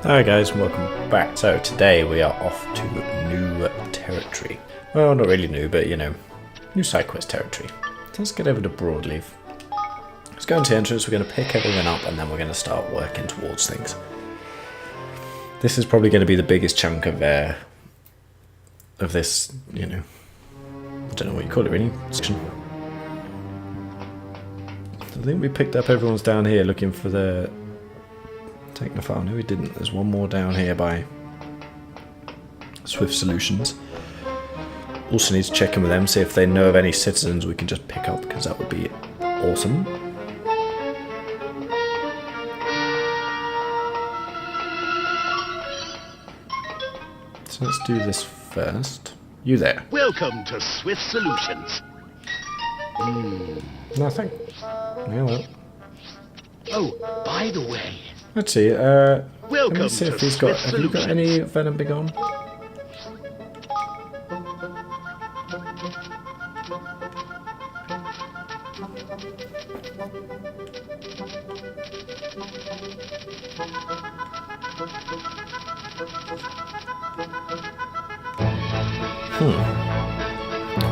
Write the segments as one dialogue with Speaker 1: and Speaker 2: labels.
Speaker 1: Hi guys, and welcome back. So today we are off to new territory. Well, not really new, but you know, new side quest territory. So let's get over to Broadleaf. Let's go into the entrance, we're going to pick everything up and then we're going to start working towards things. This is probably going to be the biggest chunk of this, you know, I don't know what you call it really, section. I think we picked up everyone's down here looking for the Technophile. No, we didn't. There's one more down here by Swift Solutions. Also need to check in with them, see if they know of any citizens we can just pick up, because that would be awesome. So let's do this first. You there.
Speaker 2: Welcome to Swift Solutions.
Speaker 1: Nothing. Yeah, well.
Speaker 2: Oh, by the way.
Speaker 1: Let's see. Let me
Speaker 2: Welcome
Speaker 1: see if
Speaker 2: to
Speaker 1: he's got.
Speaker 2: Swift
Speaker 1: Have you got any Venom Begone?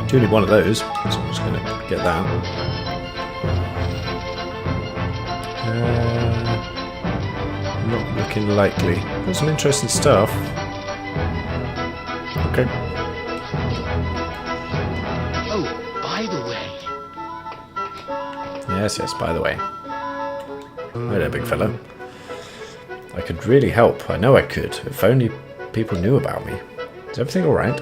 Speaker 1: Do need one of those, so I'm just going to get that. Not looking likely. Got some interesting stuff. Okay.
Speaker 2: Oh, by the way.
Speaker 1: Yes, by the way. Hi there, big fella. I could really help. I know I could. If only people knew about me. Is everything alright?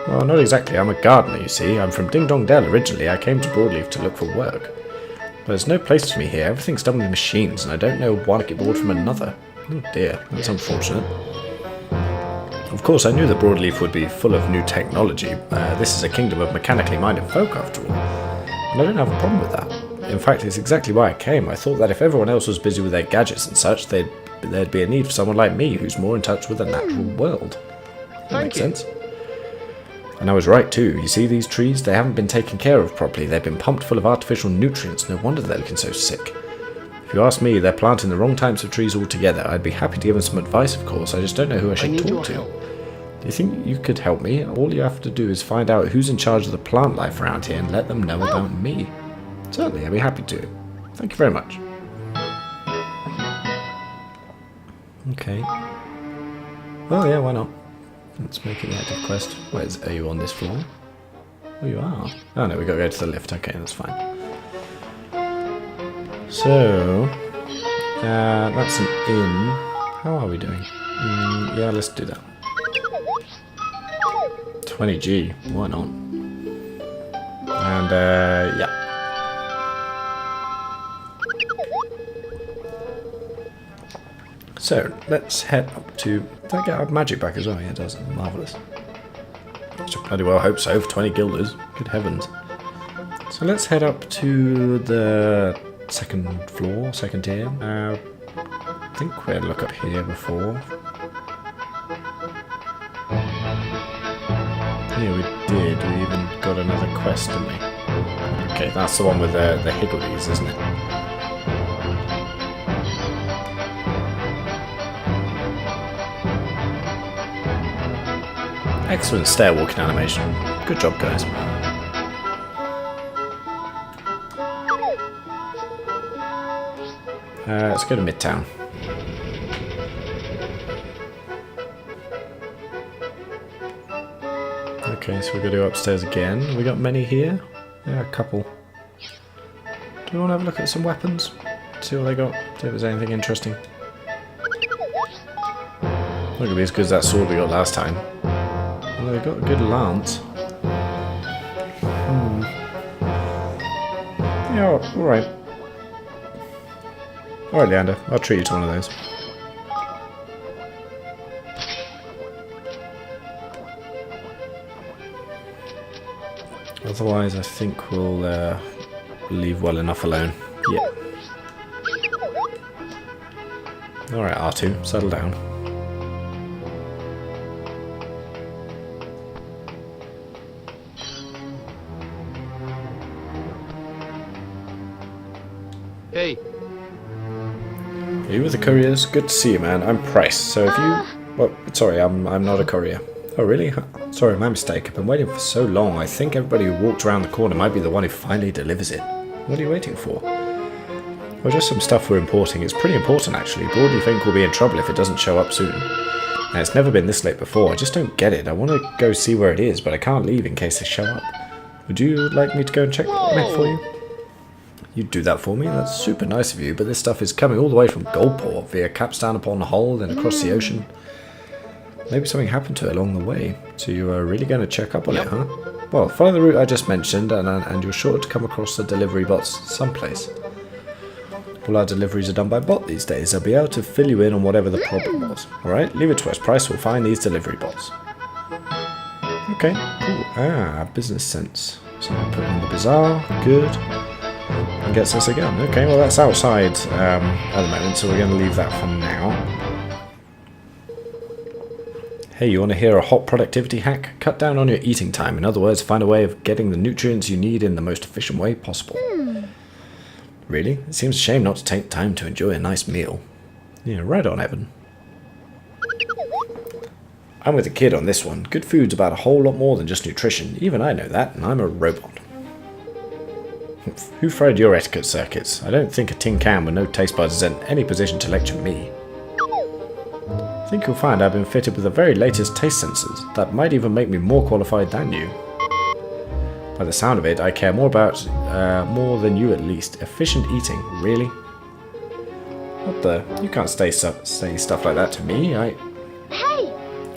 Speaker 1: Well, not exactly. I'm a gardener, you see. I'm from Ding Dong Dell originally. I came to Broadleaf to look for work. But there's no place for me here. Everything's done with machines, and I don't know one to get bored from another. Oh dear, that's unfortunate. Of course, I knew that Broadleaf would be full of new technology. This is a kingdom of mechanically minded folk, after all. And I don't have a problem with that. In fact, it's exactly why I came. I thought that if everyone else was busy with their gadgets and such, there'd be a need for someone like me who's more in touch with the natural world. That makes sense. And I was right too. You see these trees? They haven't been taken care of properly. They've been pumped full of artificial nutrients. No wonder they're looking so sick. If you ask me, they're planting the wrong types of trees altogether. I'd be happy to give them some advice, of course. I just don't know who I should talk to. Do you think you could help me? All you have to do is find out who's in charge of the plant life around here and let them know about me. Certainly, I'd be happy to. Thank you very much. Okay. Well, yeah, why not? Let's make it the active quest. Are you on this floor? Oh, you are. Oh no, we gotta go to the lift. Okay, that's fine. So, that's an inn. How are we doing? Yeah, let's do that. 20G, why not? And, yeah. So, let's head up to... Did I get our magic back as well? Yeah, it does. Marvellous. I should bloody well hope so for 20 guilders. Good heavens. So let's head up to the second floor, second tier. I think we had a look up here before. Yeah, we did. We even got another quest, didn't we? Okay, that's the one with the higgledies, isn't it? Excellent stair walking animation. Good job, guys. Let's go to Midtown. Okay, so we're going to go upstairs again. We got many here? Yeah, a couple. Do we want to have a look at some weapons? See what they got? See if there's anything interesting. Not going to be as good as that sword we got last time. Well, they got a good lance. Yeah, alright. Alright, Leander, I'll treat you to one of those. Otherwise, I think we'll leave well enough alone. Yeah. Alright, R2, settle down.
Speaker 2: Hey.
Speaker 1: Are you with the couriers? Good to see you, man. I'm Price. So if you... Well, sorry, I'm not a courier. Oh, really? Sorry, my mistake. I've been waiting for so long. I think everybody who walked around the corner might be the one who finally delivers it. What are you waiting for? Well, just some stuff we're importing. It's pretty important, actually. Broadleaf Inc. will be in trouble if it doesn't show up soon. Now, it's never been this late before. I just don't get it. I want to go see where it is, but I can't leave in case they show up. Would you like me to go and check on it for you? You'd do that for me? That's super nice of you, but this stuff is coming all the way from Goldport via Capstan upon Hull, then across the ocean. Maybe something happened to it along the way. So you are really going to check up on it, huh? Well, follow the route I just mentioned, and you're sure to come across the delivery bots someplace. All our deliveries are done by bot these days. They'll be able to fill you in on whatever the problem was. Alright, leave it to us. Price will find these delivery bots. Okay, cool. Ah, business sense. So I put in the bazaar. Good. And gets us again. Okay, well that's outside at the moment, so we're going to leave that for now. Hey, you want to hear a hot productivity hack? Cut down on your eating time. In other words, find a way of getting the nutrients you need in the most efficient way possible. Really? It seems a shame not to take time to enjoy a nice meal. Yeah, right on, Evan. I'm with the kid on this one. Good food's about a whole lot more than just nutrition. Even I know that, and I'm a robot. Who fried your etiquette circuits? I don't think a tin can with no taste buds is in any position to lecture me. I think you'll find I've been fitted with the very latest taste sensors. That might even make me more qualified than you. By the sound of it, I care more about, more than you at least. Efficient eating, really? What the? You can't say stuff like that to me, Hey!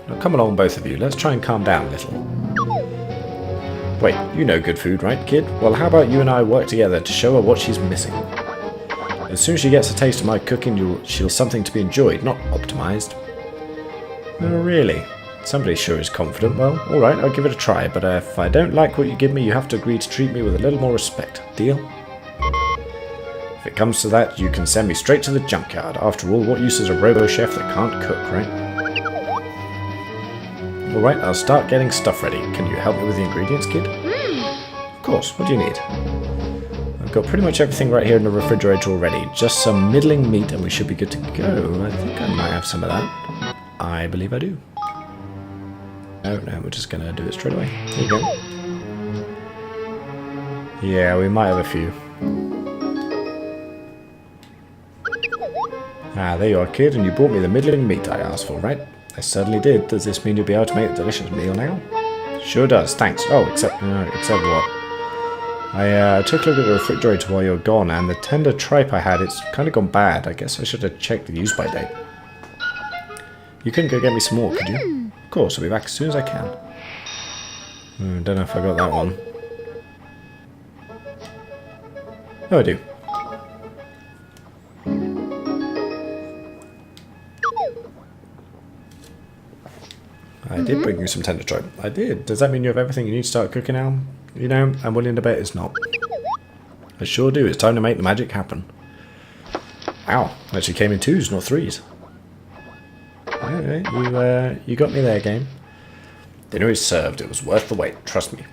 Speaker 1: Now come along, both of you. Let's try and calm down a little. Wait, you know good food, right, kid? Well, how about you and I work together to show her what she's missing? As soon as she gets a taste of my cooking, she'll something to be enjoyed, not optimized. Oh, really? Somebody sure is confident. Well, alright, I'll give it a try, but if I don't like what you give me, you have to agree to treat me with a little more respect. Deal? If it comes to that, you can send me straight to the junkyard. After all, what use is a robo-chef that can't cook, right? Alright, I'll start getting stuff ready. Can you help me with the ingredients, kid? Of course, what do you need? I've got pretty much everything right here in the refrigerator already. Just some middling meat and we should be good to go. I think I might have some of that. I believe I do. Oh no, we're just going to do it straight away. Here you go. Yeah, we might have a few. Ah, there you are, kid, and you brought me the middling meat I asked for, right? I certainly did. Does this mean you'll be able to make a delicious meal now? Sure does, thanks. Oh, except what? I took a look at the refrigerator while you were gone, and the tender tripe I had, it's kind of gone bad. I guess I should have checked the use-by date. You couldn't go get me some more, could you? Of course, I'll be back as soon as I can. Don't know if I got that one. Oh, I do. I did bring you some tender tripe. I did. Does that mean you have everything you need to start cooking now? You know, I'm willing to bet it's not. I sure do. It's time to make the magic happen. Wow, actually came in 2s, not 3s. Okay, you got me there, game. Dinner is served. It was worth the wait. Trust me.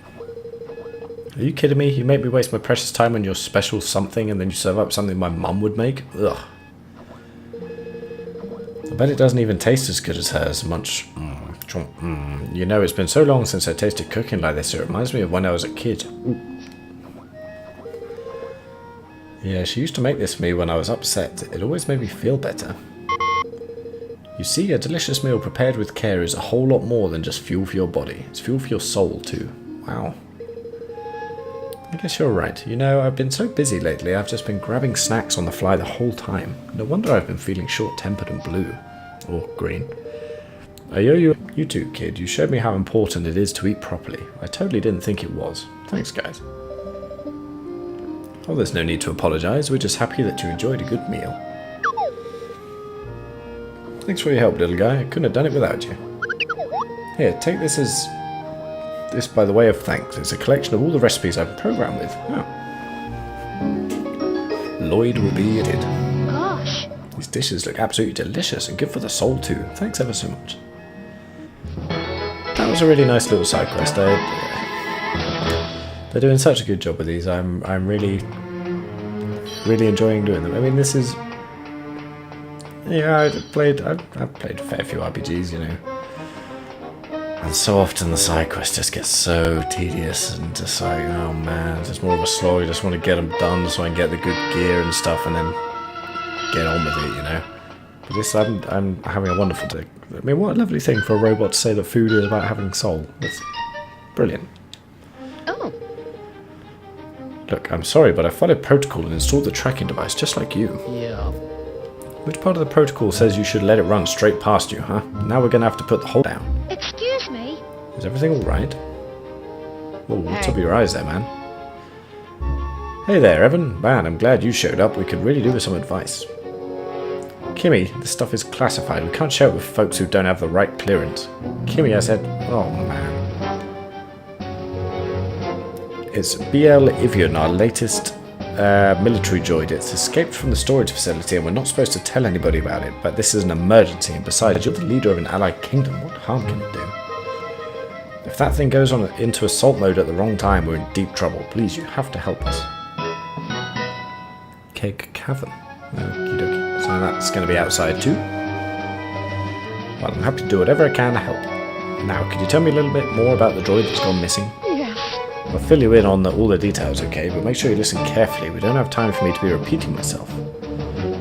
Speaker 1: Are you kidding me? You make me waste my precious time on your special something and then you serve up something my mum would make? Ugh. I bet it doesn't even taste as good as hers. You know, it's been so long since I tasted cooking like this. It reminds me of when I was a kid. Ooh. Yeah, she used to make this for me when I was upset. It always made me feel better. You see, a delicious meal prepared with care is a whole lot more than just fuel for your body. It's fuel for your soul, too. Wow. I guess you're right. You know, I've been so busy lately, I've just been grabbing snacks on the fly the whole time. No wonder I've been feeling short-tempered and blue. Or green. I owe you too, kid. You showed me how important it is to eat properly. I totally didn't think it was. Thanks, guys. Oh, there's no need to apologize. We're just happy that you enjoyed a good meal. Thanks for your help, little guy. I couldn't have done it without you. Here, take this as... This by the way of thanks. It's a collection of all the recipes I've programmed with. Oh. Lloyd will be eaten.
Speaker 3: Gosh.
Speaker 1: These dishes look absolutely delicious and good for the soul too. Thanks ever so much. That was a really nice little side quest. They're doing such a good job with these. I'm really enjoying doing them. I mean, this is Yeah, I've played a fair few RPGs, you know. And so often the side quests just get so tedious and just like, oh man, it's just more of a slog. You just want to get them done so I can get the good gear and stuff and then get on with it, you know. But this, I'm having a wonderful day. I mean, what a lovely thing for a robot to say that food is about having soul. That's brilliant.
Speaker 3: Oh.
Speaker 1: Look, I'm sorry, but I followed protocol and installed the tracking device just like you.
Speaker 2: Yeah.
Speaker 1: Which part of the protocol says you should let it run straight past you, huh? Now we're going to have to put the hole down.
Speaker 3: Excuse me?
Speaker 1: Is everything alright? Oh, what's up your eyes there, man? Hey there, Evan. Man, I'm glad you showed up. We could really do with some advice. Kimmy, this stuff is classified. We can't share it with folks who don't have the right clearance. Kimmy, I said... Oh, man. It's BL Ivian, our latest... military droid. It's escaped from the storage facility and we're not supposed to tell anybody about it, but this is an emergency, and besides, you're the leader of an allied kingdom. What harm can it do? If that thing goes on into assault mode at the wrong time, we're in deep trouble. Please, you have to help us. Keg Cavern. Okie dokie. So that's going to be outside too? Well, I'm happy to do whatever I can to help. Now, could you tell me a little bit more about the droid that's gone missing? I'll fill you in on all the details, okay, but make sure you listen carefully. We don't have time for me to be repeating myself.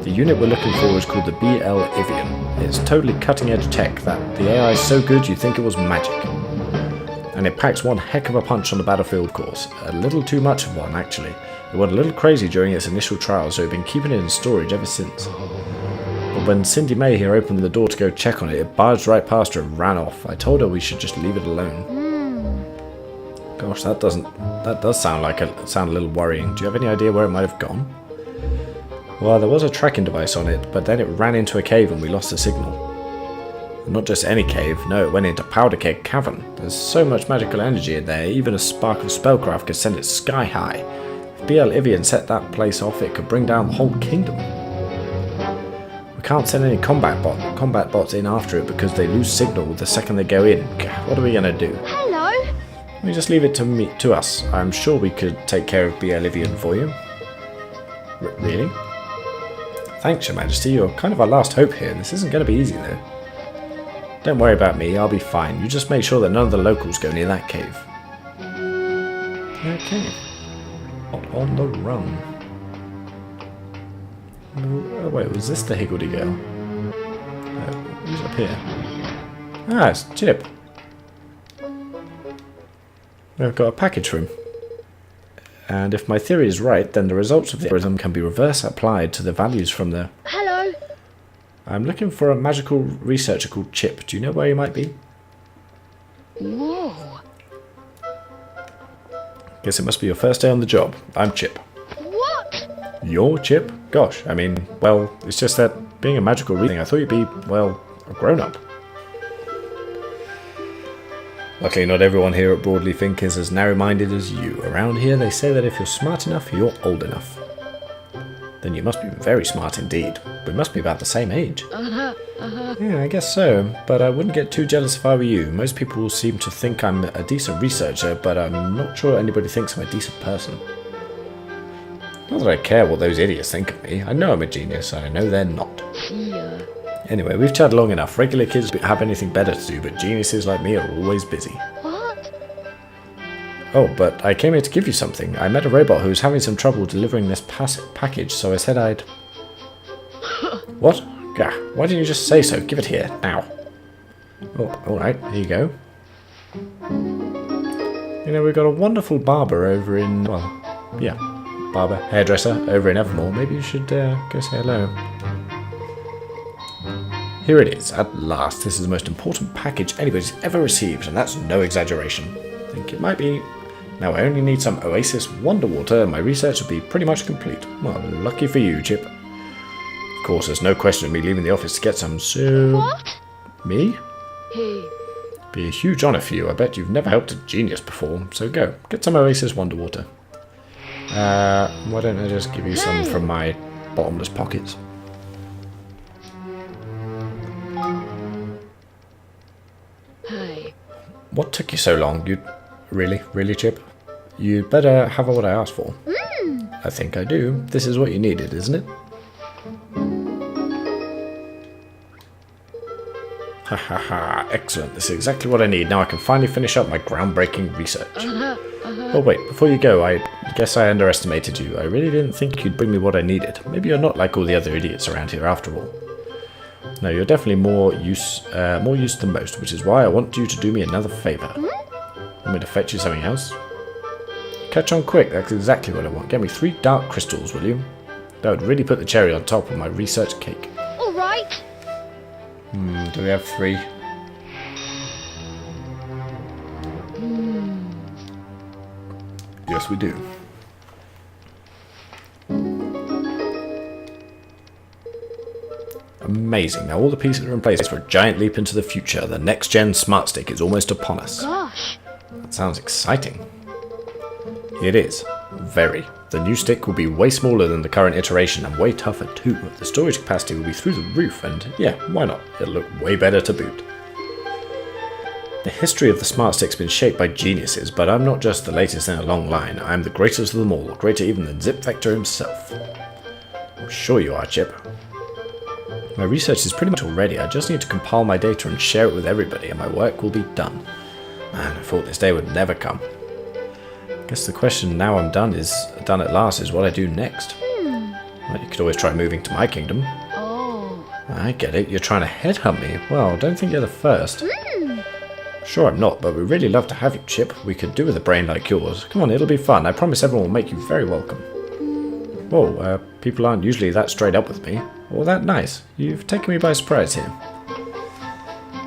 Speaker 1: The unit we're looking for is called the BL Ivian. It's totally cutting-edge tech that the AI is so good you'd think it was magic. And it packs one heck of a punch on the battlefield course. A little too much of one, actually. It went a little crazy during its initial trial, so we've been keeping it in storage ever since. But when Cindy May here opened the door to go check on it, it barged right past her and ran off. I told her we should just leave it alone. Gosh, that does sound a little worrying. Do you have any idea where it might have gone? Well, there was a tracking device on it, but then it ran into a cave and we lost the signal. And not just any cave, no, it went into Powder Keg Cavern. There's so much magical energy in there, even a spark of spellcraft could send it sky high. If BL Ivian set that place off, it could bring down the whole kingdom. We can't send any combat bots in after it because they lose signal the second they go in. What are we going to do?
Speaker 3: Hello?
Speaker 1: We just leave it to us. I'm sure we could take care of BL Ivian for you. Really? Thanks, Your Majesty. You're kind of our last hope here. This isn't going to be easy, though. Don't worry about me. I'll be fine. You just make sure that none of the locals go near that cave. Okay. Not on the run. Oh, wait, was this the Higgledy girl? Who's up here? Ah, it's Chip. I've got a package for him. And if my theory is right, then the results of the algorithm can be reverse applied to the values from the...
Speaker 3: Hello?
Speaker 1: I'm looking for a magical researcher called Chip. Do you know where he might be?
Speaker 3: Whoa.
Speaker 1: Guess it must be your first day on the job. I'm Chip.
Speaker 3: What?
Speaker 1: You're Chip? Gosh, I mean, well, it's just that being a magical reading, I thought you'd be, well, a grown-up. Luckily, not everyone here at Broadleaf Inc. is as narrow-minded as you. Around here, they say that if you're smart enough, you're old enough. Then you must be very smart indeed. We must be about the same age. Yeah, I guess so. But I wouldn't get too jealous if I were you. Most people seem to think I'm a decent researcher, but I'm not sure anybody thinks I'm a decent person. Not that I care what those idiots think of me. I know I'm a genius, and I know they're not.
Speaker 3: Yeah.
Speaker 1: Anyway, we've chatted long enough. Regular kids have anything better to do, but geniuses like me are always busy.
Speaker 3: What?
Speaker 1: Oh, but I came here to give you something. I met a robot who was having some trouble delivering this package, so I said I'd... What? Gah, why didn't you just say so? Give it here, now. Oh, alright, here you go. You know, we've got a wonderful barber over in... Well, yeah, barber, hairdresser over in Evermore. Maybe you should go say hello. Here it is, at last. This is the most important package anybody's ever received, and that's no exaggeration. I think it might be... Now I only need some Oasis Wonder Water, and my research will be pretty much complete. Well, lucky for you, Chip. Of course, there's no question of me leaving the office to get some, so...
Speaker 3: What?
Speaker 1: Me?
Speaker 3: Hey.
Speaker 1: Be a huge honour for you. I bet you've never helped a genius before, so go. Get some Oasis Wonder Water. Why don't I just give you some from my bottomless pockets?
Speaker 3: Hey.
Speaker 1: What took you so long? You... Really, Chip? You'd better have what I asked for. I think I do. This is what you needed, isn't it? Ha ha ha, excellent. This is exactly what I need. Now I can finally finish up my groundbreaking research. Oh wait, before you go, I guess I underestimated you. I really didn't think you'd bring me what I needed. Maybe you're not like all the other idiots around here after all. No, you're definitely more use than most, which is why I want you to do me another favour. Want me to fetch you something else? Catch on quick, that's exactly what I want. Get me 3 dark crystals, will you? That would really put the cherry on top of my research cake.
Speaker 3: All right.
Speaker 1: Do we have 3? Yes, we do. Amazing. Now all the pieces are in place for a giant leap into the future. The next-gen smart stick is almost upon us.
Speaker 3: Gosh.
Speaker 1: That sounds exciting. It is. Very. The new stick will be way smaller than the current iteration and way tougher too. The storage capacity will be through the roof and yeah, why not? It'll look way better to boot. The history of the smart stick's been shaped by geniuses, but I'm not just the latest in a long line. I'm the greatest of them all, greater even than Zip Vector himself. I'm sure you are, Chip. My research is pretty much all ready. I just need to compile my data and share it with everybody, and my work will be done. Man, I thought this day would never come. I guess the question now I'm done at last is what I do next. Well, you could always try moving to my kingdom.
Speaker 3: Oh.
Speaker 1: I get it. You're trying to headhunt me. Well, don't think you're the first. Sure I'm not, but we'd really love to have you, Chip. We could do with a brain like yours. Come on, it'll be fun. I promise everyone will make you very welcome. Whoa, people aren't usually that straight up with me. Or that nice. You've taken me by surprise here.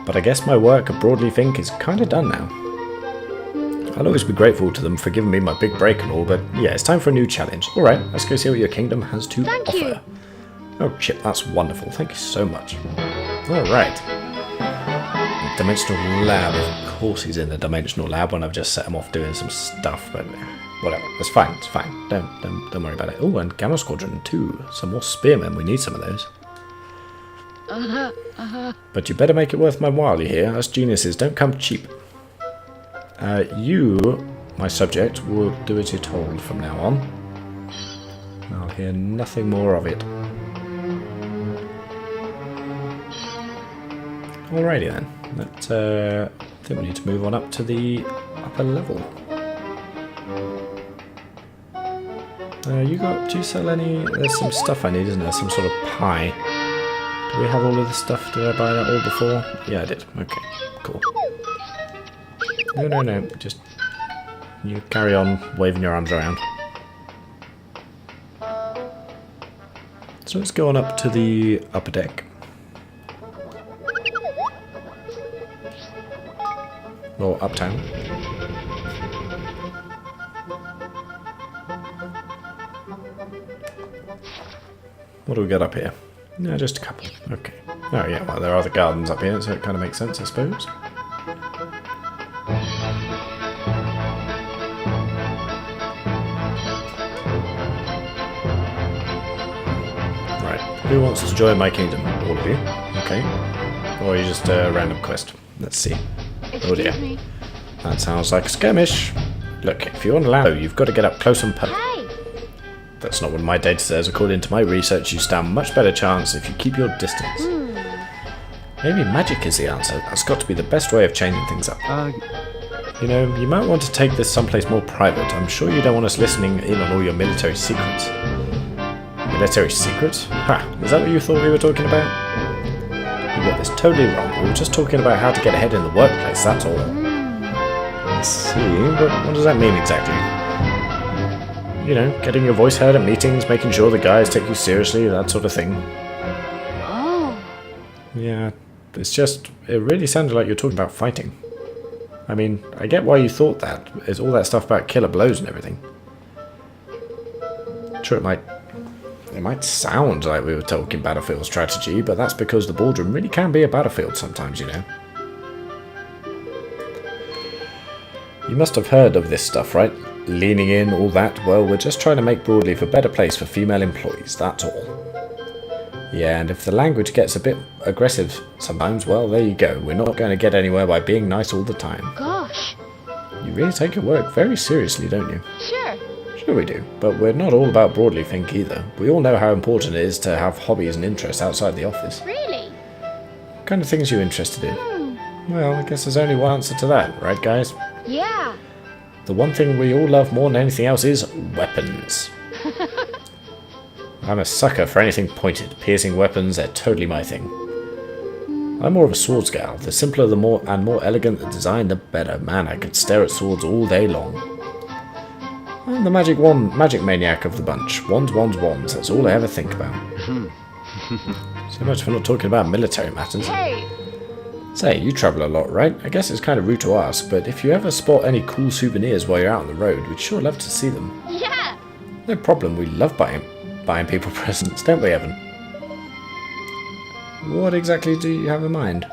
Speaker 1: But I guess my work at Broadleaf Inc. is kinda done now. I'll always be grateful to them for giving me my big break and all, but yeah, it's time for a new challenge. Alright, let's go see what your kingdom has to
Speaker 3: Thank
Speaker 1: offer.
Speaker 3: you.
Speaker 1: Oh, Chip, that's wonderful. Thank you so much. Alright. Dimensional lab. Of course he's in the dimensional lab when I've just set him off doing some stuff, but whatever. It's fine, it's fine. Don't worry about it. Oh, and Gamma Squadron 2. Some more spearmen. We need some of those. But you better make it worth my while, you hear? Us geniuses don't come cheap. You, my subject, will do as you're told from now on. I'll hear nothing more of it. Alrighty then. I think we need to move on up to the upper level. Do you sell any? There's some stuff I need, isn't there? Some sort of pie. Do we have all of the stuff? Did I buy that all before? Yeah, I did. Okay, cool. No. Just you carry on waving your arms around. So let's go on up to the upper deck. Or uptown. What do we got up here? No, just a couple. Okay. Oh yeah, well there are the gardens up here, so it kind of makes sense, I suppose. Right. Who wants to join my kingdom? All of you. Okay. Or are you just a random quest? Let's see. Oh dear.
Speaker 3: Excuse me.
Speaker 1: That sounds like a skirmish. Look, if you want to land, you've got to get up close and personal.
Speaker 3: Hey.
Speaker 1: That's not what my data says. According to my research, you stand a much better chance if you keep your distance. Maybe magic is the answer. That's got to be the best way of changing things up. You know, you might want to take this someplace more private. I'm sure you don't want us listening in on all your military secrets. Military secrets? Ha! Is that what you thought we were talking about? You got this totally wrong. We were just talking about how to get ahead in the workplace, that's all. I see, but what does that mean exactly? You know, getting your voice heard at meetings, making sure the guys take you seriously, that sort of thing.
Speaker 3: Oh.
Speaker 1: Yeah, it's just, it really sounded like you're talking about fighting. I mean, I get why you thought that. It's all that stuff about killer blows and everything. Sure, it might sound like we were talking battlefield strategy, but that's because the boardroom really can be a battlefield sometimes, you know. You must have heard of this stuff, right? Leaning in, all that. Well, we're just trying to make Broadleaf a better place for female employees, that's all. Yeah, and if the language gets a bit aggressive sometimes, well, there you go. We're not going to get anywhere by being nice all the time.
Speaker 3: Gosh.
Speaker 1: You really take your work very seriously, don't you?
Speaker 3: Sure.
Speaker 1: Sure we do, but we're not all about Broadleaf Inc. either. We all know how important it is to have hobbies and interests outside the office.
Speaker 3: Really?
Speaker 1: kind of things are you interested in? Well, I guess there's only one answer to that, right guys?
Speaker 3: Yeah.
Speaker 1: The one thing we all love more than anything else is weapons. I'm a sucker for anything pointed. Piercing weapons, they're totally my thing. I'm more of a swords gal. The simpler the more elegant the design, the better. Man, I could stare at swords all day long. I'm the magic maniac of the bunch. Wands, wands, wands. That's all I ever think about. So much for not talking about military matters.
Speaker 3: Hey.
Speaker 1: Say, you travel a lot, right? I guess it's kind of rude to ask, but if you ever spot any cool souvenirs while you're out on the road, we'd sure love to see them.
Speaker 3: Yeah.
Speaker 1: No problem, we love buying people presents, don't we, Evan? What exactly do you have in mind?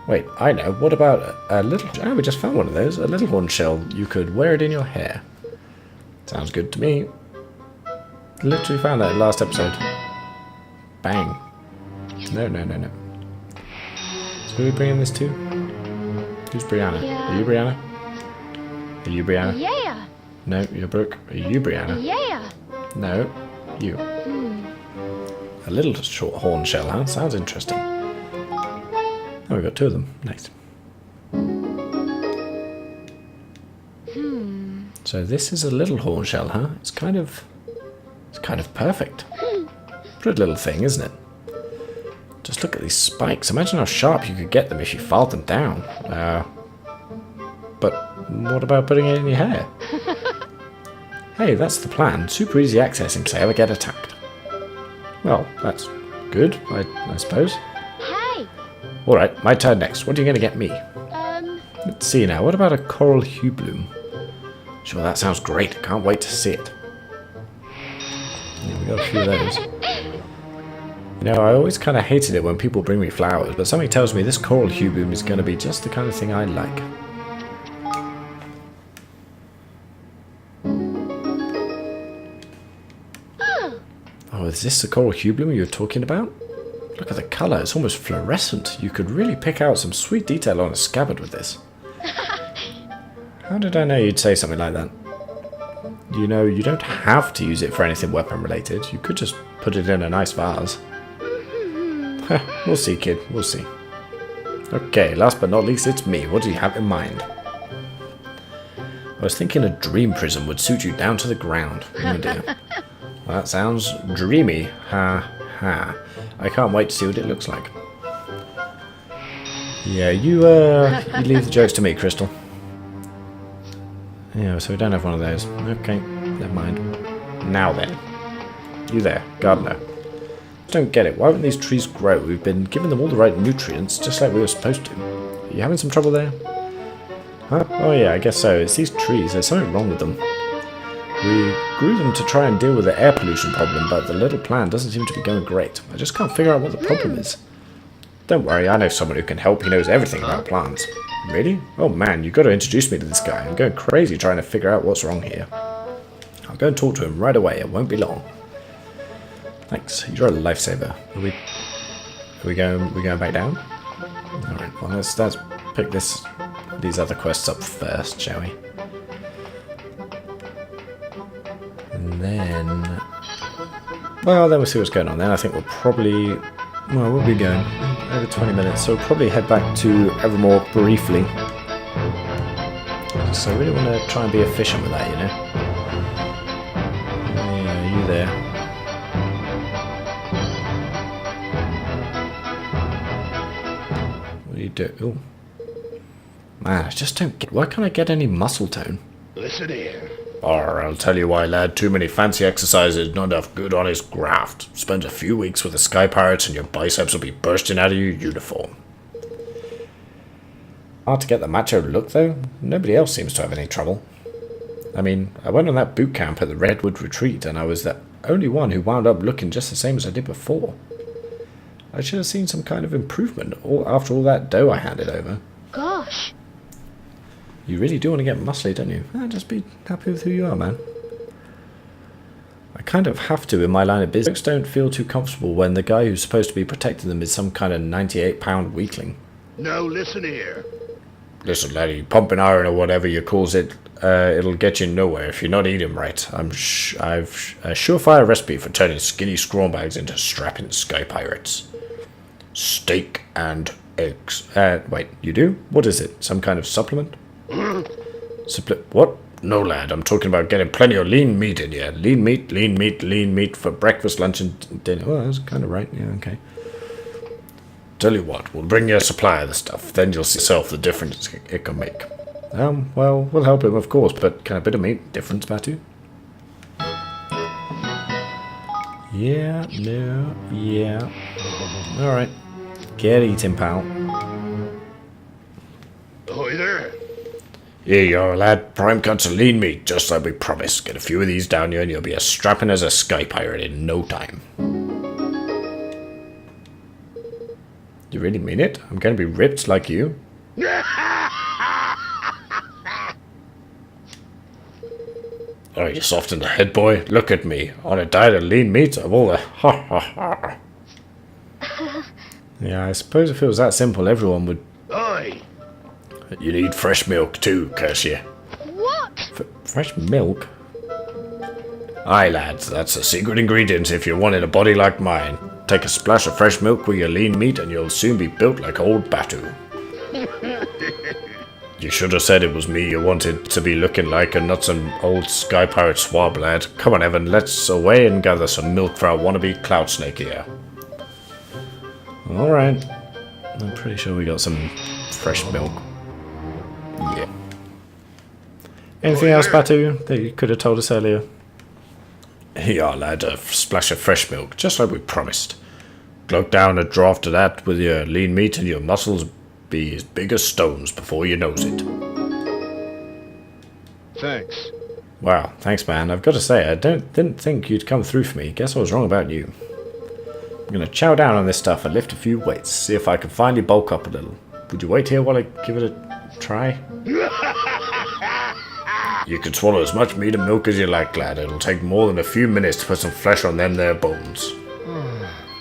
Speaker 1: Wait, I know. What about a little... Oh, we just found one of those. A little horn shell. You could wear it in your hair. Sounds good to me. Literally found that last episode. Bang. No. So who are we bringing this to? Who's Brianna?
Speaker 3: Yeah.
Speaker 1: Are you Brianna? Are you Brianna?
Speaker 3: Yeah.
Speaker 1: No, you're Brooke. Are you Brianna?
Speaker 3: Yeah.
Speaker 1: No, you. A little short horn shell, huh? Sounds interesting. Oh, we got two of them. Nice. So this is a little horn shell, huh? It's kind of perfect. Good little thing, isn't it? Just look at these spikes. Imagine how sharp you could get them if you filed them down. But what about putting it in your hair? Hey, that's the plan. Super easy access in case I ever get attacked. Well, that's good, I suppose.
Speaker 3: Hey.
Speaker 1: Alright, my turn next. What are you going to get me? Let's see now. What about a coral hue bloom? Sure, that sounds great. Can't wait to see it. Yeah, we got a few of those. You know, I always kind of hated it when people bring me flowers, but something tells me this coral hue bloom is going to be just the kind of thing I like. Oh, is this the coral hue bloom you were talking about? Look at the colour, it's almost fluorescent. You could really pick out some sweet detail on a scabbard with this. How did I know you'd say something like that? You know, you don't have to use it for anything weapon related. You could just put it in a nice vase. We'll see, kid, we'll see. Okay, last but not least, it's me. What do you have in mind? I was thinking a dream prism would suit you down to the ground. Oh dear. Well, that sounds dreamy. Ha ha. I can't wait to see what it looks like. Yeah, you leave the jokes to me, Crystal. Yeah, so we don't have one of those. Okay, never mind. Now then. You there, gardener. Don't get it. Why wouldn't these trees grow? We've been giving them all the right nutrients, just like we were supposed to. Are you having some trouble there? Huh? Oh yeah, I guess so. It's these trees. There's something wrong with them. We grew them to try and deal with the air pollution problem, but the little plan doesn't seem to be going great. I just can't figure out what the problem is. Don't worry, I know someone who can help. He knows everything about plants. Really? Oh man, you've got to introduce me to this guy. I'm going crazy trying to figure out what's wrong here. I'll go and talk to him right away. It won't be long. Thanks. You're a lifesaver. Are we going back down? Alright, well let's pick these other quests up first, shall we? And then... Well, then we'll see what's going on then. I think we'll probably... Well, we'll be going over 20 minutes, so we'll probably head back to Evermore briefly. So I really want to try and be efficient with that, you know? Yeah, you there. What do you do? Ooh. Man, I just don't get... Why can't I get any muscle tone?
Speaker 2: Listen here.
Speaker 1: I'll tell you why, lad. Too many fancy exercises, not enough good honest graft. Spend a few weeks with the Sky Pirates and your biceps will be bursting out of your uniform. Hard to get the macho look, though. Nobody else seems to have any trouble. I mean, I went on that boot camp at the Redwood Retreat, and I was the only one who wound up looking just the same as I did before. I should have seen some kind of improvement after all that dough I handed over.
Speaker 3: Gosh.
Speaker 1: You really do want to get muscly, don't you? Just be happy with who you are, man. I kind of have to in my line of business. Folks don't feel too comfortable when the guy who's supposed to be protecting them is some kind of 98-pound weakling.
Speaker 2: No, listen here.
Speaker 1: Listen, laddie, pumping iron or whatever you calls it, it'll get you nowhere if you're not eating right. I've a surefire recipe for turning skinny scrawbags into strapping sky pirates. steak and eggs. Wait, you do? What is it? Some kind of supplement? What? No, lad, I'm talking about getting plenty of lean meat in here. Lean meat for breakfast, lunch, and dinner. Well, that's kind of right. Yeah, okay. Tell you what, we'll bring you a supply of the stuff. Then you'll see yourself the difference it can make. Well, we'll help him, of course, but can a bit of meat difference, Batu? Yeah, no, yeah. Alright. Get eating, pal.
Speaker 2: Ahoy there.
Speaker 1: Here you are, lad. Prime cuts of lean meat, just like we promised. Get a few of these down you and you'll be as strapping as a sky pirate in no time. You really mean it? I'm going to be ripped like you? Oh, you're soft in the head, boy. Look at me. On a diet of lean meat of all the ha. Yeah, I suppose if it was that simple, everyone would...
Speaker 2: Oi.
Speaker 1: You need fresh milk too, curse you.
Speaker 3: What?
Speaker 1: Fresh milk? Aye, lads, that's a secret ingredient if you're wanting a body like mine. Take a splash of fresh milk with your lean meat and you'll soon be built like old Batu. You should have said it was me you wanted to be looking like and not some old sky pirate swab, lad. Come on, Evan, let's away and gather some milk for our wannabe cloud snake here. Alright. I'm pretty sure we got some fresh milk. Yeah. Anything else, Batu, that you could have told us earlier? Here, lad, a splash of fresh milk, just like we promised. Glug down a draught of that with your lean meat and your muscles be as big as stones before you knows it.
Speaker 2: Thanks.
Speaker 1: Wow, thanks, man. I've got to say, I didn't think you'd come through for me. Guess I was wrong about you. I'm going to chow down on this stuff and lift a few weights, see if I can finally bulk up a little. Would you wait here while I give it a try? You can swallow as much meat and milk as you like, lad. It'll take more than a few minutes to put some flesh on them there bones.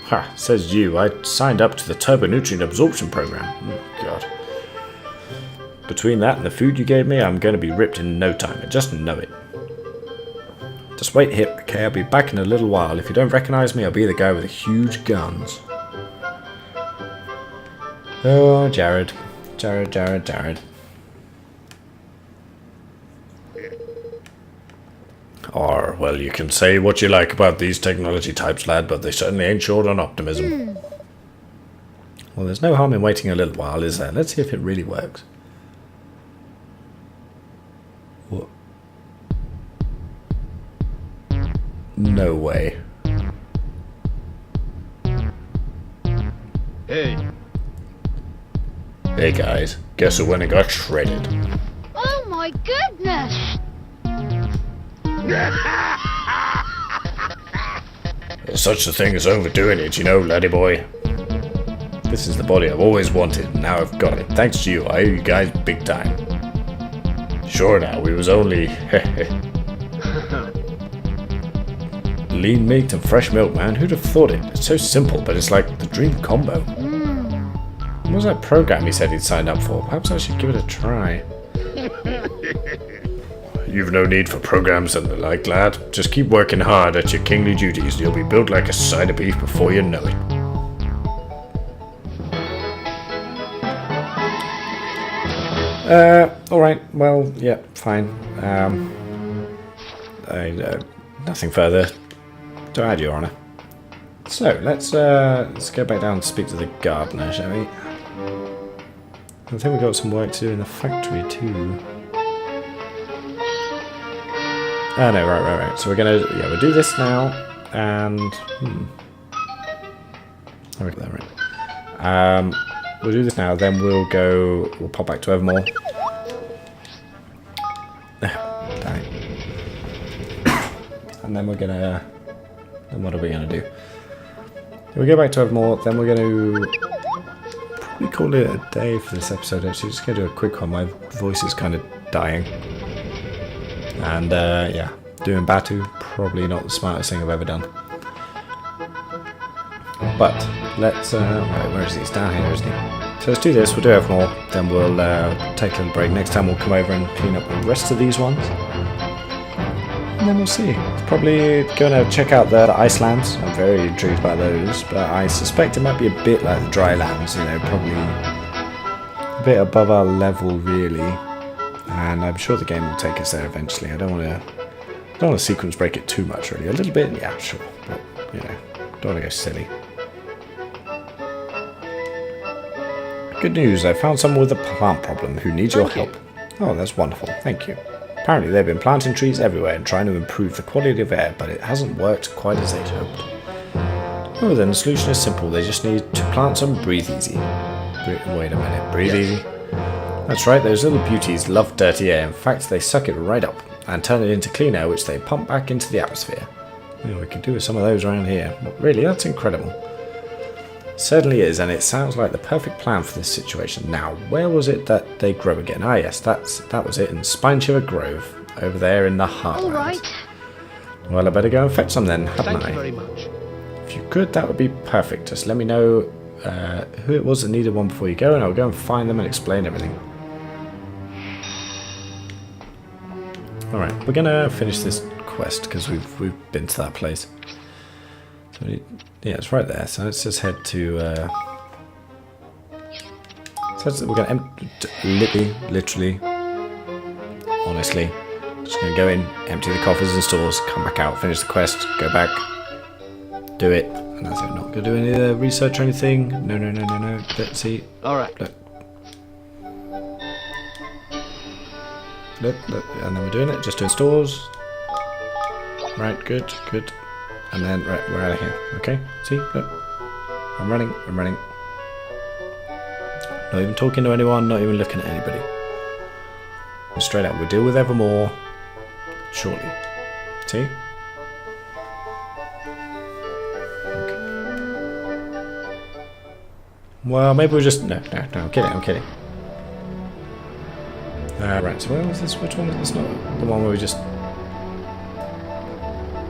Speaker 1: Ha, says you. I signed up to the turbonutrient absorption program. Oh, God. Between that and the food you gave me, I'm going to be ripped in no time. I just know it. Just wait here, okay? I'll be back in a little while. If you don't recognize me, I'll be the guy with the huge guns. Oh, Jared. Jared. Or, well, you can say what you like about these technology types, lad, but they certainly ain't short on optimism. Well, there's no harm in waiting a little while, is there? Let's see if it really works. What? No way.
Speaker 2: Hey.
Speaker 1: Hey, guys. Guess who went and got shredded?
Speaker 3: Oh my goodness!
Speaker 1: There's such a thing as overdoing it, you know, laddie boy. This is the body I've always wanted, and now I've got it. Thanks to you, I owe you guys big time. Sure now, we was only... Lean meat and fresh milk, man. Who'd have thought it? It's so simple, but it's like the dream combo. What was that program he said he'd signed up for? Perhaps I should give it a try. You've no need for programs and the like, lad. Just keep working hard at your kingly duties and you'll be built like a side of beef before you know it. Alright, well, yeah, fine. Nothing further to add, Your Honour. So, let's go back down and speak to the gardener, shall we? I think we've got some work to do in the factory, too. Oh no, right. So we're gonna, we'll do this now, and I reckon that right. We'll do this now, then we'll pop back to Evermore. Dang. And then we're gonna, then what are we gonna do? We'll go back to Evermore, then we're gonna probably call it a day for this episode. Actually, just gonna do a quick one. My voice is kind of dying. And, yeah, doing Batu, probably not the smartest thing I've ever done. But, let's, right, where is he? He's down here, isn't he? So let's do this, we'll do Evermore, then we'll take a little break. Next time we'll come over and clean up the rest of these ones. and then we'll see. Probably going to check out the Icelands. I'm very intrigued by those, but I suspect it might be a bit like the dry lands, you know, probably a bit above our level, really. And I'm sure the game will take us there eventually. I don't want to sequence break it too much, really. A little bit, yeah, sure, but you know, don't want to go silly. Good news, I found someone with a plant problem who needs your help. Oh, that's wonderful, thank you. Apparently they've been planting trees everywhere and trying to improve the quality of air, but it hasn't worked quite as they'd hoped. Oh, then the solution is simple. They just need to plant some breathe easy. Wait a minute, breathe easy? That's right, those little beauties love dirty air. In fact, they suck it right up and turn it into clean air, which they pump back into the atmosphere. Yeah, we could do with some of those around here. But really, that's incredible. Certainly is, and it sounds like the perfect plan for this situation. Now, where was it that they grow again? Ah, yes, that was it, in Spineshiver Grove, over there in the heartland.
Speaker 3: All right.
Speaker 1: Well, I better go and fetch some then, hadn't
Speaker 2: Thank
Speaker 1: I?
Speaker 2: you very much.
Speaker 1: If you could, that would be perfect. Just let me know who it was that needed one before you go, and I'll go and find them and explain everything. Alright, we're gonna finish this quest because we've been to that place. So yeah, it's right there. So let's just head to. So we're gonna literally, honestly, just gonna go in, empty the coffers and stores, come back out, finish the quest, go back, do it, and that's it. Not gonna do any research or anything. No. Let's see.
Speaker 2: All right.
Speaker 1: Look, and then we're doing it. Just doing stores. Right, good. And then, right, we're out of here. Okay, see, look. I'm running. Not even talking to anyone, not even looking at anybody. Straight up, we'll deal with Evermore shortly. See? Okay. Well, maybe we'll just... No, I'm kidding. Right, so where was this? Which one was this? Not the one where we just...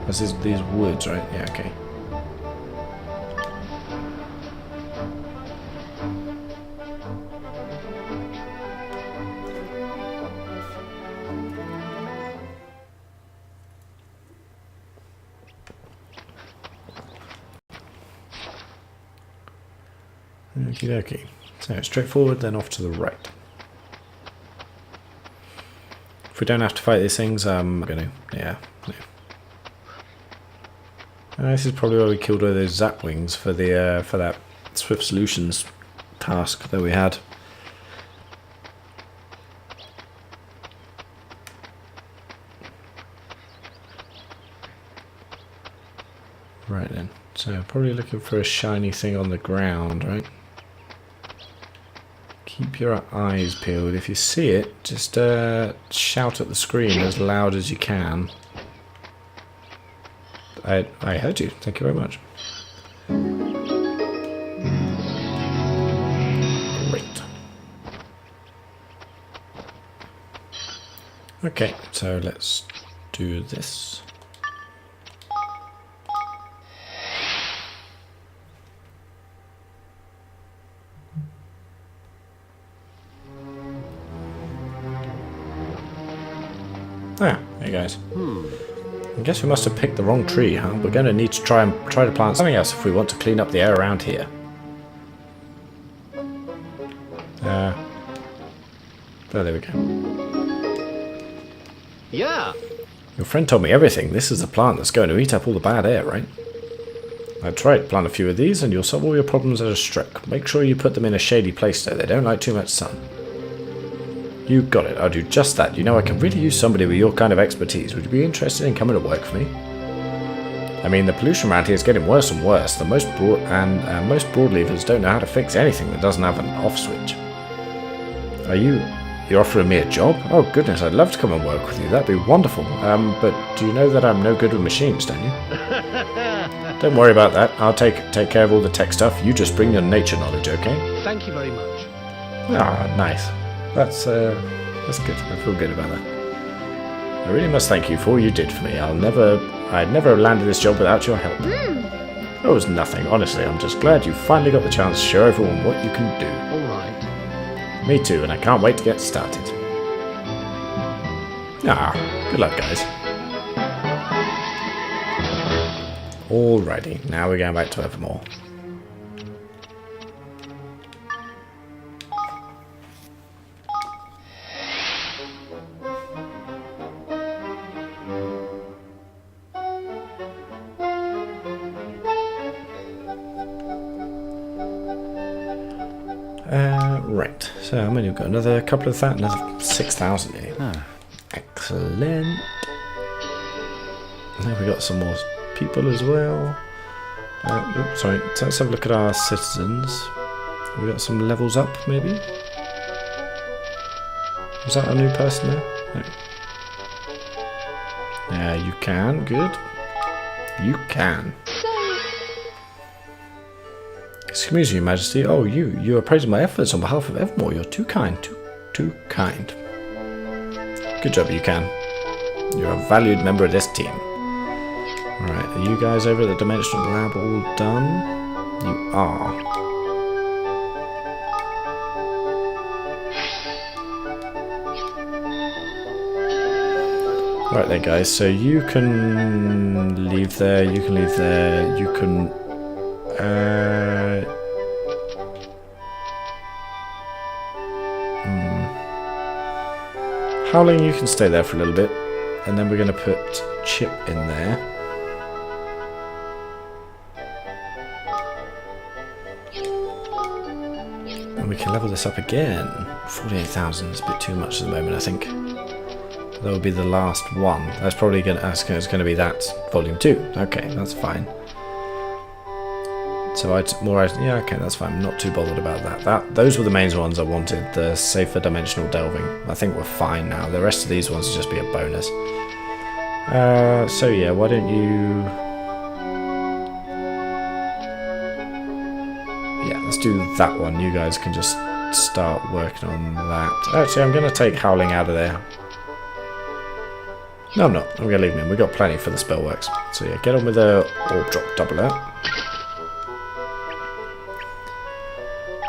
Speaker 1: This is these woods, right? Yeah, okay. Okie dokie. So straight forward, then off to the right. If we don't have to fight these things, I'm gonna, yeah. This is probably where we killed all those Zapwings for the for that Swift Solutions task that we had. Right then, so probably looking for a shiny thing on the ground, right? Keep your eyes peeled. If you see it, just shout at the screen as loud as you can. I heard you. Thank you very much. Great. Okay, so let's do this. Ah, hey guys. I guess we must have picked the wrong tree, huh? We're going to need to try to plant something else if we want to clean up the air around here. Oh, there we go.
Speaker 2: Yeah.
Speaker 1: Your friend told me everything. This is a plant that's going to eat up all the bad air, right? That's right. Plant a few of these and you'll solve all your problems at a stroke. Make sure you put them in a shady place though. They don't like too much sun. You got it. I'll do just that. You know, I can really use somebody with your kind of expertise. Would you be interested in coming to work for me? I mean, the pollution around here is getting worse and worse. Most broadleafers don't know how to fix anything that doesn't have an off switch. You're offering me a job? Oh goodness, I'd love to come and work with you. That'd be wonderful. But do you know that I'm no good with machines, don't you? Don't worry about that. I'll take care of all the tech stuff. You just bring your nature knowledge, okay?
Speaker 2: Thank you very much.
Speaker 1: Ah, nice. That's good. I feel good about that. I really must thank you for all you did for me. I'd never have landed this job without your help. It was nothing, honestly. I'm just glad you finally got the chance to show everyone what you can do.
Speaker 2: All right.
Speaker 1: Me too, and I can't wait to get started. Ah, good luck, guys. Alrighty, now we're going back to Evermore. Right, so how many we've got? Another couple of that, another 6,000 here. Excellent. Now we got some more people as well. Oops, sorry, so let's have a look at our citizens. We got some levels up, maybe? Was that a new person there? No. You can, good. You can. Excuse me, Your Majesty. Oh, you are praising my efforts on behalf of Evermore. You're too kind, too kind. Good job, you can. You're a valued member of this team. Alright, are you guys over at the Dimensional Lab all done? You are. Right there, guys, so you can leave there, you can leave there, you can... Howling, you can stay there for a little bit, and then we're going to put Chip in there. And we can level this up again. 48,000 is a bit too much at the moment, I think. That will be the last one. That's probably going to, it's going to be that volume 2. Okay, that's fine. So yeah, okay, that's fine. I'm not too bothered about that. Those were the main ones I wanted. The safer dimensional delving. I think we're fine now. The rest of these ones will just be a bonus. So yeah, why don't you? Yeah, let's do that one. You guys can just start working on that. Actually, I'm going to take Howling out of there. No, I'm not. I'm going to leave him in. We've got plenty for the spell works. So yeah, get on with the orb drop doubler.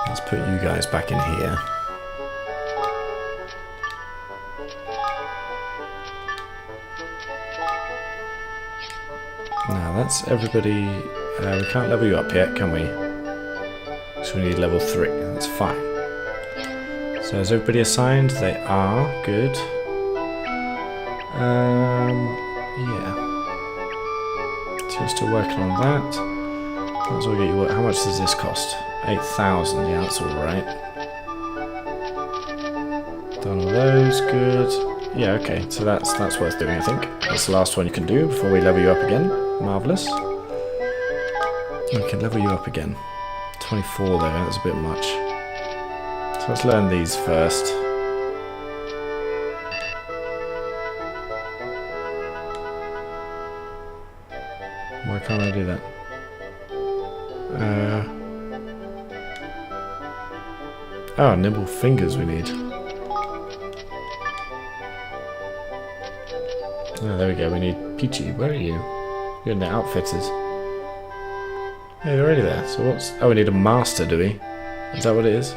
Speaker 1: Let's put you guys back in here. Now that's everybody. We can't level you up yet, can we? So we need level 3. That's fine. So is everybody assigned? They are. Good. Yeah. So you're still working on that. Might as well get you. How much does this cost? 8,000. Yeah, that's all right. Done all those. Good. Yeah. Okay. So that's worth doing. I think that's the last one you can do before we level you up again. Marvelous. We can level you up again. 24 though. That's a bit much. So let's learn these first. Why can't I do that? Oh, nimble fingers we need. Oh, there we go, we need Peachy. Where are you? You're in the outfitters. Hey, you're already there. So what's... Oh, we need a master, do we? Is that what it is?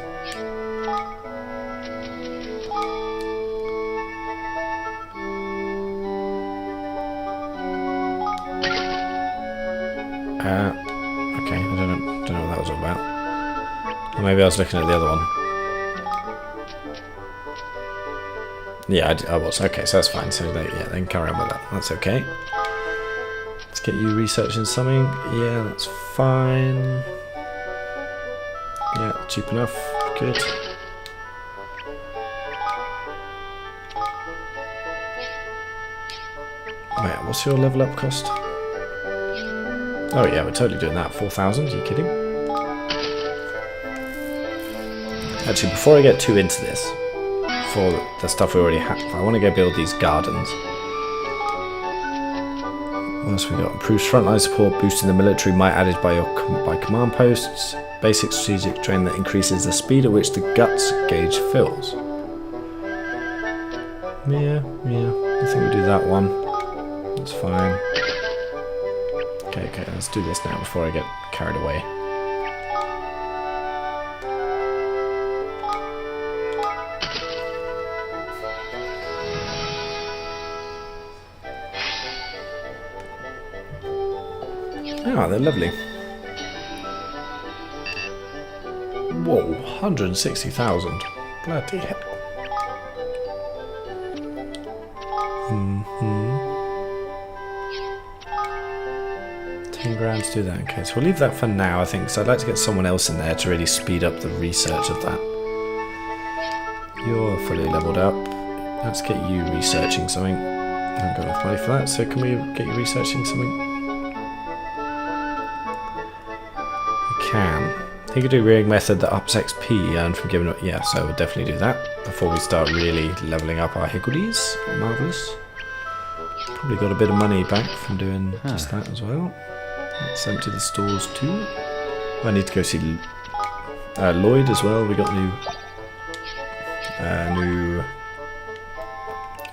Speaker 1: Okay, I don't know what that was all about. Or maybe I was looking at the other one. Yeah, I was. Okay, so that's fine. So they can carry on with that. That's okay. Let's get you researching something. Yeah, that's fine. Yeah, cheap enough. Good. Wait, what's your level up cost? Oh yeah, we're totally doing that. 4,000, are you kidding? Actually, before I get too into this, for the stuff we already have, I want to go build these gardens. What else we got? Improves frontline support, boosting the military might added by command posts. Basic strategic train that increases the speed at which the guts gauge fills. Yeah, I think we'll do that one. That's fine. Okay, let's do this now before I get carried away. Oh, they're lovely. Whoa, 160,000. Bloody hell. 10 grand to do that. Okay, so we'll leave that for now, I think, because I'd like to get someone else in there to really speed up the research of that. You're fully leveled up. Let's get you researching something. I haven't got enough money for that, so can we get you researching something? We can. You could do rearing method that ups XP earned from giving up. Yeah, so we'll definitely do that before we start really leveling up our higgledies. Marvellous. Probably got a bit of money back from doing just that as well. Let's empty the stores too. I need to go see Lloyd as well. We got new.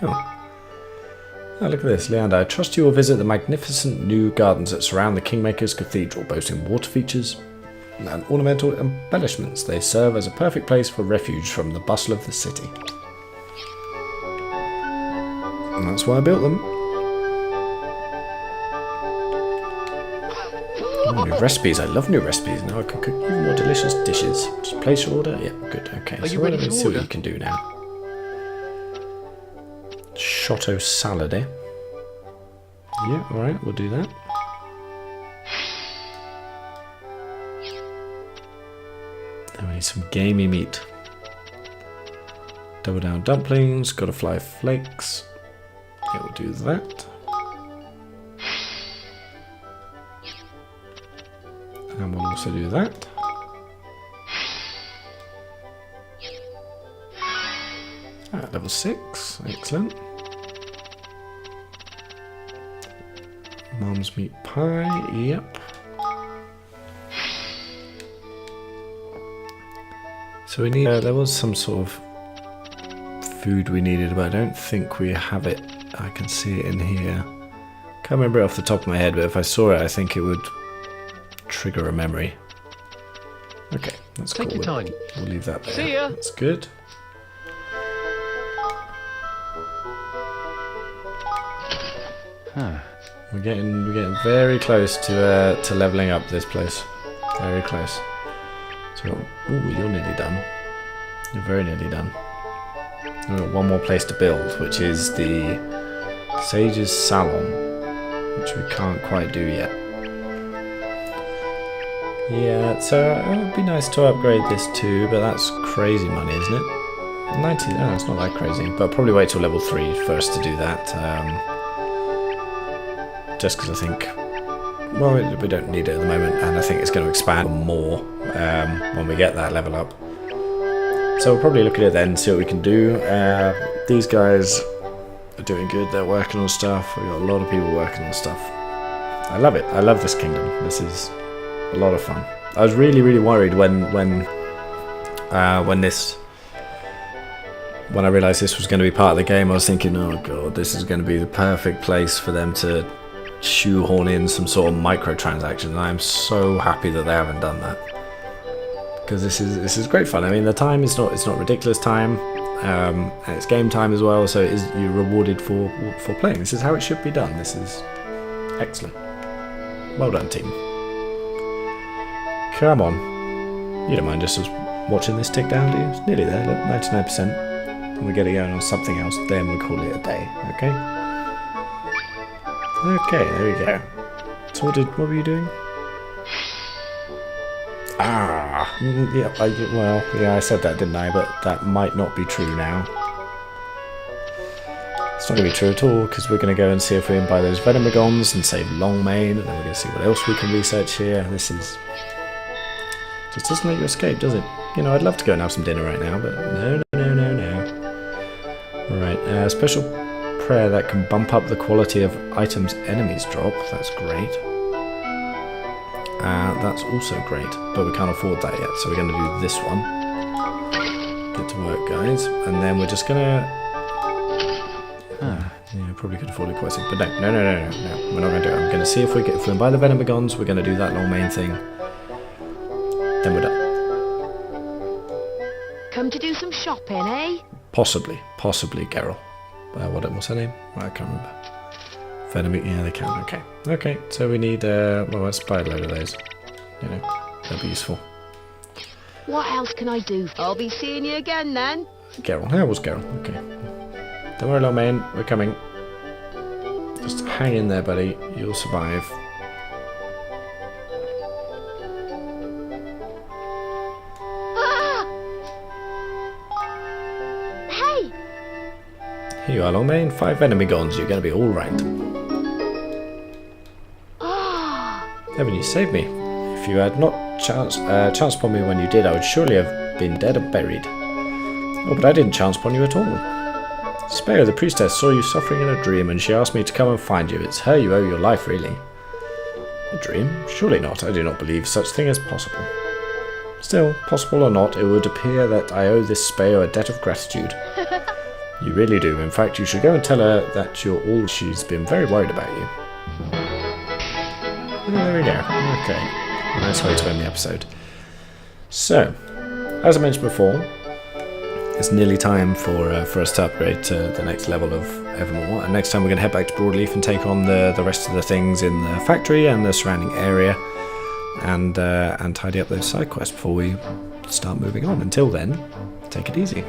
Speaker 1: Oh, look at this, Leander. I trust you will visit the magnificent new gardens that surround the Kingmaker's Cathedral, boasting water features and ornamental embellishments. They serve as a perfect place for refuge from the bustle of the city. And that's why I built them. Oh, new recipes. I love new recipes. Now I can cook even more delicious dishes. Just place your order. Yeah, good. Okay,
Speaker 2: Are
Speaker 1: so
Speaker 2: you ready to
Speaker 1: let's see what
Speaker 2: order?
Speaker 1: you can do now. Shotto salad, eh? Yeah, alright, we'll do that. Then we need some gamey meat. Double down dumplings, gotta fly flakes. Yeah, we'll do that. And we'll also do that. Ah, level 6, excellent. Mum's meat pie, yep. So we need, there was some sort of food we needed, but I don't think we have it. I can see it in here. Can't remember it off the top of my head, but if I saw it, I think it would trigger a memory. Okay, that's cool.
Speaker 2: Take your time.
Speaker 1: We'll leave that there.
Speaker 2: See ya.
Speaker 1: That's good. We're getting very close to leveling up this place. Very close. So, ooh, you're nearly done. You're very nearly done. We've got one more place to build, which is the Sage's Salon, which we can't quite do yet. Yeah, so it would be nice to upgrade this too, but that's crazy money, isn't it? 90, oh, it's not that crazy, but I'll probably wait till level 3 first to do that. Just because I think, well, we don't need it at the moment, and I think it's going to expand more when we get that level up. So we'll probably look at it then, see what we can do. These guys are doing good, they're working on stuff. We've got a lot of people working on stuff. I love it, I love this kingdom. This is a lot of fun. I was really worried when I realised this was going to be part of the game. I was thinking, oh god, this is going to be the perfect place for them to shoehorn in some sort of microtransaction, and I'm so happy that they haven't done that, because this is great fun. I mean, the time is not ridiculous time, and it's game time as well, so you're rewarded for playing. This is how it should be done. This is excellent. Well done, team. Come on, you don't mind just watching this tick down, do you? It's nearly there. Look, 99%. And we get it going on something else, then we call it a day. Okay. Okay, there we go. So what were you doing? Ah, yeah, I said that, didn't I? But that might not be true now. It's not going to be true at all, because we're going to go and see if we can buy those Venomagons and save Longmane, and then we're going to see what else we can research here. This is... just doesn't let you escape, does it? You know, I'd love to go and have some dinner right now, but no. Right, special prayer that can bump up the quality of items enemies drop. That's great. That's also great, but we can't afford that yet, so we're going to do this one. Get to work, guys, and then we're just going to... yeah, probably could afford it quite soon, but no, we're not going to do it. I'm going to see if we can buy the Venomagons, we're going to do that long main thing, then we're done.
Speaker 3: Come to do some shopping, eh?
Speaker 1: Possibly, Geralt. What's her name? I can't remember. Venom, yeah, they can. Okay. Okay, so we need, well, let's buy a load of those. You know, that'll be useful.
Speaker 3: What else can I do? I'll be seeing you again then.
Speaker 1: Geralt. How was Geralt? Okay. Don't worry, little man. We're coming. Just hang in there, buddy. You'll survive.
Speaker 3: Ah! Hey!
Speaker 1: Here you are, little man. 5 enemy guns. You're going to be all right.
Speaker 3: Ah!
Speaker 1: Heaven, you saved me. If you had not chanced upon me when you did, I would surely have been dead or buried. Oh, but I didn't chance upon you at all. Spare, the priestess, saw you suffering in a dream, and she asked me to come and find you. It's her you owe your life, really. A dream? Surely not. I do not believe such thing is possible. Still, possible or not, it would appear that I owe this Spare a debt of gratitude. You really do. In fact, you should go and tell her that you're all. She's been very worried about you. Oh, there we go. Okay. Nice way to end the episode. So, as I mentioned before, it's nearly time for us to upgrade to the next level of Evermore. And next time we're going to head back to Broadleaf and take on the rest of the things in the factory and the surrounding area, and tidy up those side quests before we start moving on. Until then, take it easy.